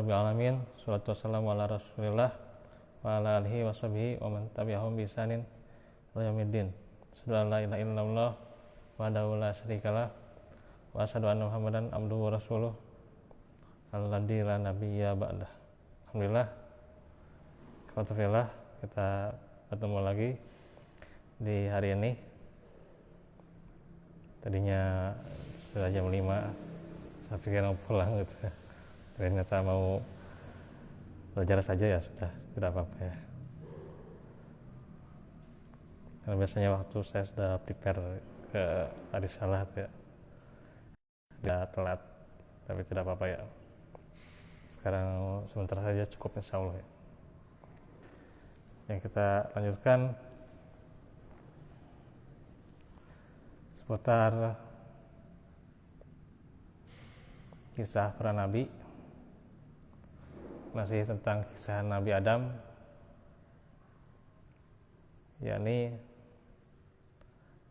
Rabbil Alamin. Salatu wassalamu ala Rasulillah wa ala alihi wa sahbihi wa man tabi'ahum bi ihsanin ila yaumiddin. Asyhadu an la ilaha illallah wahdahu la syarikalah wa asyhadu anna Muhammadan abduhu wa rasuluh alladzi la nabiyya ba'dah. Alhamdulillah, alhamdulillah kita bertemu lagi di hari ini. Tadinya sudah jam 5, saya pikir mau pulang gitu. Ternyata mau belajar saja, ya sudah, tidak apa-apa ya. Karena biasanya waktu saya sudah prepare ke hari salat ya, tidak telat, tapi tidak apa-apa ya. Sekarang sebentar saja cukup, insya Allah ya. Yang kita lanjutkan seputar kisah para nabi, masih tentang kisah Nabi Adam, yakni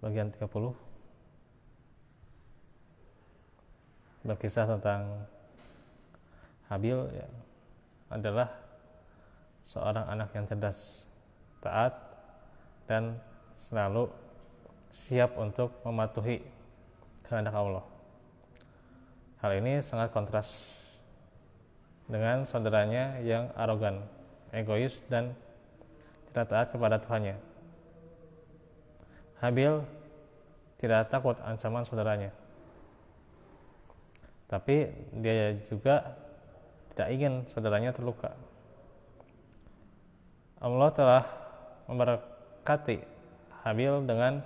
bagian 30, berkisah tentang Habil ya, adalah seorang anak yang cerdas, taat, dan selalu siap untuk mematuhi kehendak Allah. Hal ini sangat kontras dengan saudaranya yang arogan, egois, dan tidak taat kepada Tuhannya. Habil tidak takut ancaman saudaranya, tapi dia juga tidak ingin saudaranya terluka. Allah telah memberkati Habil dengan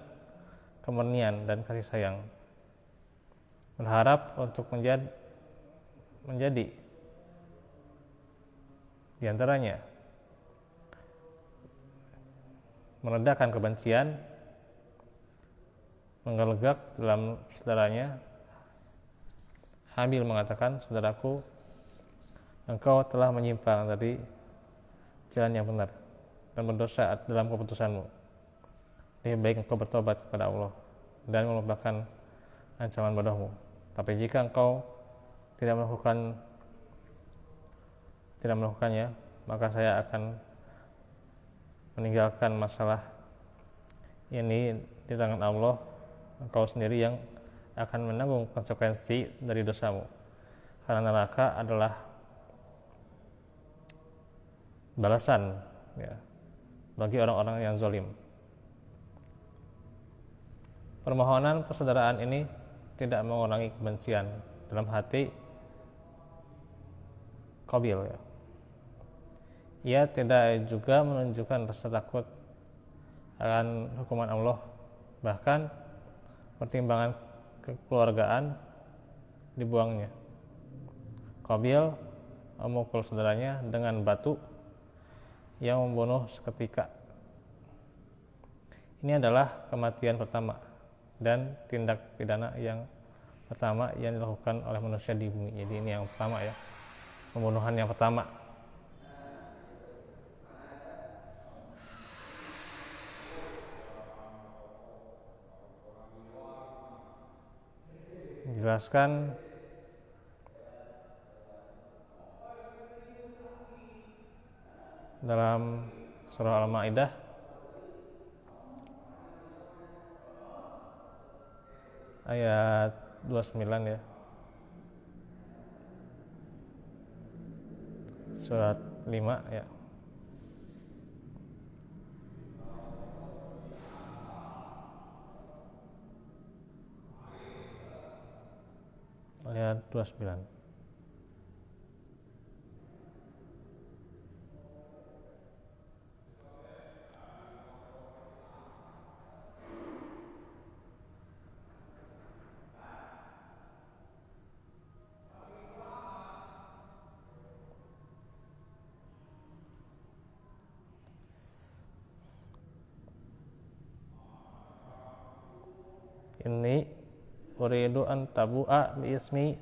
kemurnian dan kasih sayang, berharap untuk menjadi di antaranya meredakan kebencian, menggelegak dalam saudaranya. Habil mengatakan, saudaraku, engkau telah menyimpang dari jalan yang benar dan berdosa dalam keputusanmu. Lebih baik engkau bertobat kepada Allah dan melupakan ancaman bodohmu. Tapi jika engkau tidak melakukannya, maka saya akan meninggalkan masalah ini di tangan Allah. Engkau sendiri yang akan menanggung konsekuensi dari dosamu, karena neraka adalah balasan ya, bagi orang-orang yang zalim. Permohonan persaudaraan ini tidak mengurangi kebencian dalam hati Qabil ya. Ia tidak juga menunjukkan rasa takut akan hukuman Allah, bahkan pertimbangan kekeluargaan dibuangnya. Qabil memukul saudaranya dengan batu yang membunuh seketika. Ini adalah kematian pertama dan tindak pidana yang pertama yang dilakukan oleh manusia di bumi. Jadi ini yang pertama ya, pembunuhan yang pertama. Dijelaskan dalam surah Al-Maidah ayat 29 ya, surat 5 ya. Ayat 29. Inni uridu an tabu'a bi ismi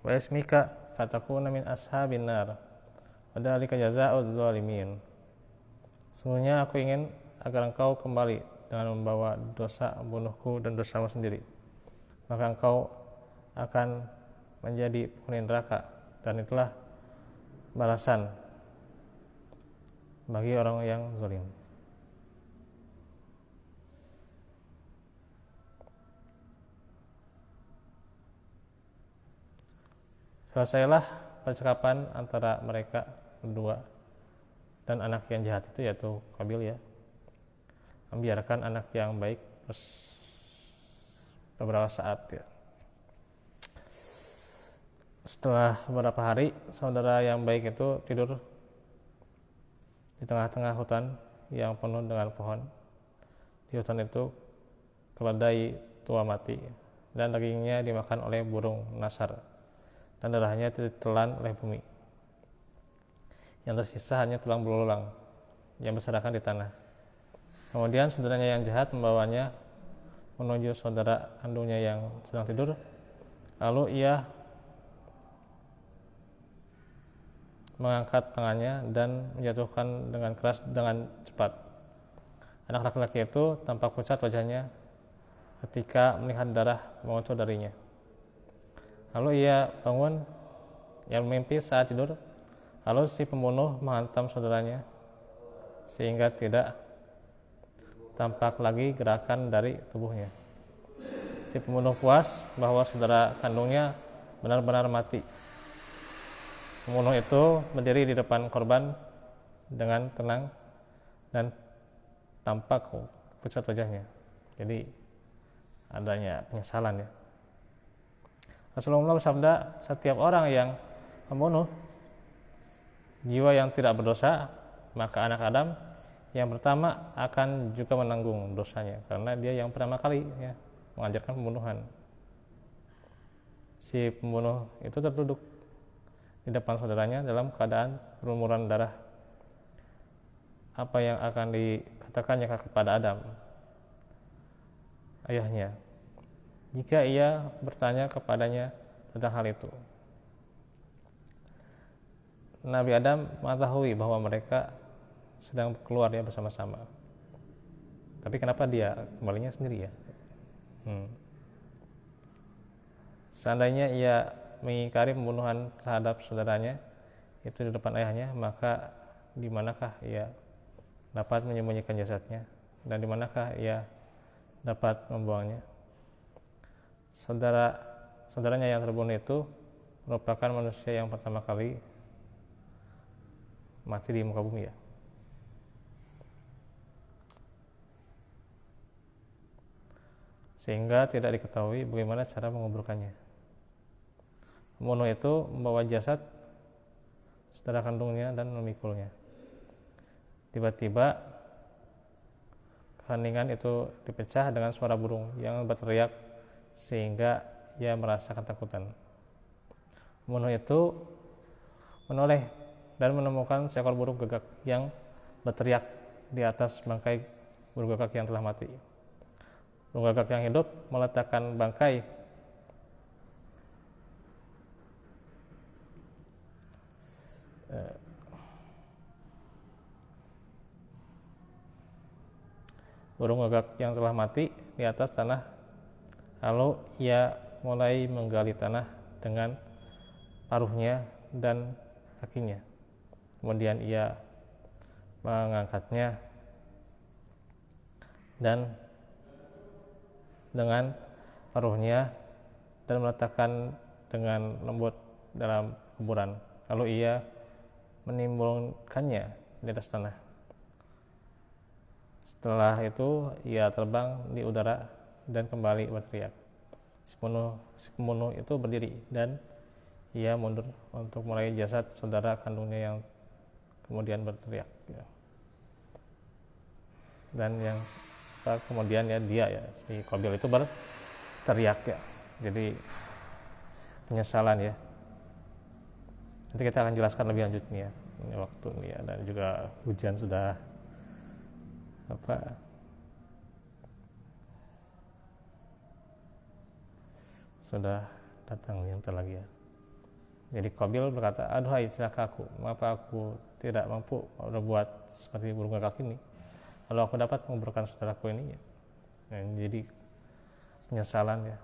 wa ismika fatakuna min ashabin nar wa dzalika jazaa'udz zalimin. Sungguhnya aku ingin agar engkau kembali dengan membawa dosa bunuhku dan dosamu sendiri, maka engkau akan menjadi penghuni neraka, dan itulah balasan bagi orang yang zalim. Selesailah percakapan antara mereka berdua dan anak yang jahat itu, yaitu Qabil ya, membiarkan anak yang baik beberapa saat ya. Setelah beberapa hari, saudara yang baik itu tidur di tengah-tengah hutan yang penuh dengan pohon. Di hutan itu keledai tua mati dan dagingnya dimakan oleh burung nasar dan darahnya ditelan oleh bumi. Yang tersisa hanya tulang belulang yang berserakan di tanah. Kemudian saudaranya yang jahat membawanya menuju saudara kandungnya yang sedang tidur. Lalu ia mengangkat tangannya dan menjatuhkan dengan keras dengan cepat. Anak laki-laki itu tampak pucat wajahnya ketika melihat darah mengucur darinya. Lalu ia bangun yang mimpi saat tidur. Lalu si pembunuh menghantam saudaranya sehingga tidak tampak lagi gerakan dari tubuhnya. Si pembunuh puas bahwa saudara kandungnya benar-benar mati. Pembunuh itu berdiri di depan korban dengan tenang dan tampak pucat wajahnya. Jadi adanya penyesalan ya. Rasulullah bersabda, setiap orang yang membunuh jiwa yang tidak berdosa, maka anak Adam yang pertama akan juga menanggung dosanya, karena dia yang pertama kali ya mengajarkan pembunuhan. Si pembunuh itu terduduk di depan saudaranya dalam keadaan berlumuran darah. Apa yang akan dikatakannya kepada Adam, ayahnya, jika ia bertanya kepadanya tentang hal itu? Nabi Adam mengetahui bahwa mereka sedang keluar ya bersama-sama. Tapi kenapa dia kembalinya sendiri ya? Seandainya ia mengingkari pembunuhan terhadap saudaranya itu di depan ayahnya, maka di manakah ia dapat menyembunyikan jasadnya dan di manakah ia dapat membuangnya? Saudaranya yang terbunuh itu merupakan manusia yang pertama kali mati di muka bumi ya. Sehingga tidak diketahui bagaimana cara menguburkannya. Pembunuh itu membawa jasad saudara kandungnya dan memikulnya. Tiba-tiba keheningan itu dipecah dengan suara burung yang berteriak sehingga ia merasa ketakutan. Pembunuh itu menoleh dan menemukan seekor burung gagak yang berteriak di atas bangkai burung gagak yang telah mati. Burung gagak yang hidup meletakkan bangkai burung gagak yang telah mati di atas tanah. Lalu ia mulai menggali tanah dengan paruhnya dan kakinya. Kemudian ia mengangkatnya dan dengan paruhnya dan meletakkan dengan lembut dalam kuburan. Lalu ia menimbulkannya di atas tanah. Setelah itu ia terbang di udara dan kembali berteriak. Si pembunuh itu berdiri dan ia mundur untuk meraih jasad saudara kandungnya yang kemudian berteriak. Dan yang kemudian ya dia ya si Qabil itu berteriak ya. Jadi penyesalan ya. Nanti kita akan jelaskan lebih lanjut nih ya. Ini waktu nih ya, dan juga hujan sudah sudah datang yang lagi ya. Jadi Qabil berkata, aduhai celaka aku, mengapa aku tidak mampu berbuat seperti burung gagak ini? Lalu aku dapat menguburkan saudaraku ini ya. Nah, jadi penyesalan ya,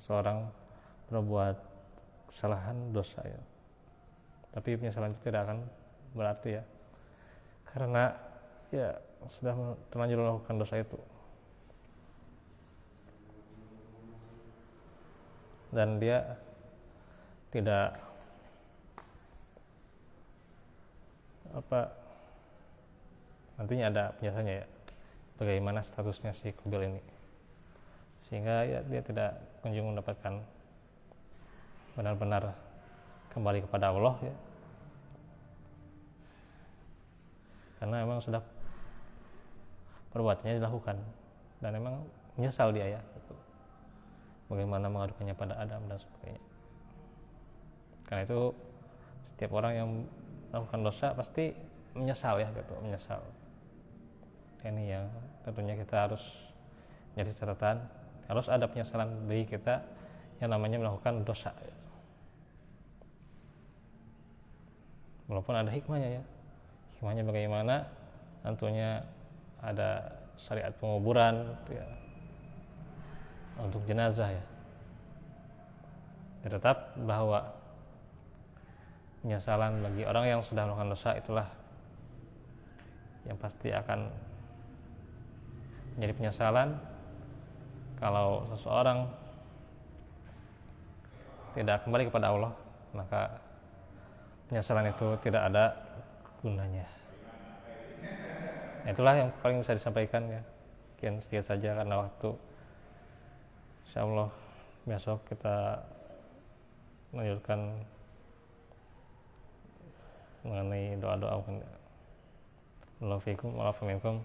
seorang berbuat kesalahan dosa ya, Tapi penyesalan itu tidak akan berarti ya, karena ya sudah terlanjur melakukan dosa itu. Dan dia tidak nantinya ada penjelasannya ya, bagaimana statusnya si Qabil ini, sehingga ya dia tidak kunjung mendapatkan benar-benar kembali kepada Allah ya, karena memang sudah perbuatannya dilakukan dan memang menyesal dia ya, bagaimana mengadukannya pada Adam dan sebagainya. Karena itu setiap orang yang melakukan dosa pasti menyesal ya gitu, menyesal. Ini yang tentunya kita harus jadi catatan, harus ada penyesalan bagi kita yang namanya melakukan dosa ya. Walaupun ada hikmahnya ya, hikmahnya bagaimana, tentunya ada syariat penguburan ya, untuk jenazah ya. Tetap bahwa penyesalan bagi orang yang sudah melakukan dosa itulah yang pasti akan menjadi penyesalan. Kalau seseorang tidak kembali kepada Allah, maka penyesalan itu tidak ada gunanya. Itulah yang paling bisa disampaikan ya. Mungkin sedikit saja karena waktu. Insyaallah besok kita melanjutkan mengenai doa-doa. Allahu fiikum wa afu minkum.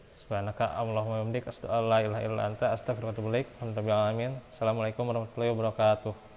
Subhanaka Allahumma wa bihamdika asyhadu an la ilaha illa anta astaghfiruka wa atubu ilaik. Alhamdulillah. Assalamualaikum warahmatullahi wabarakatuh.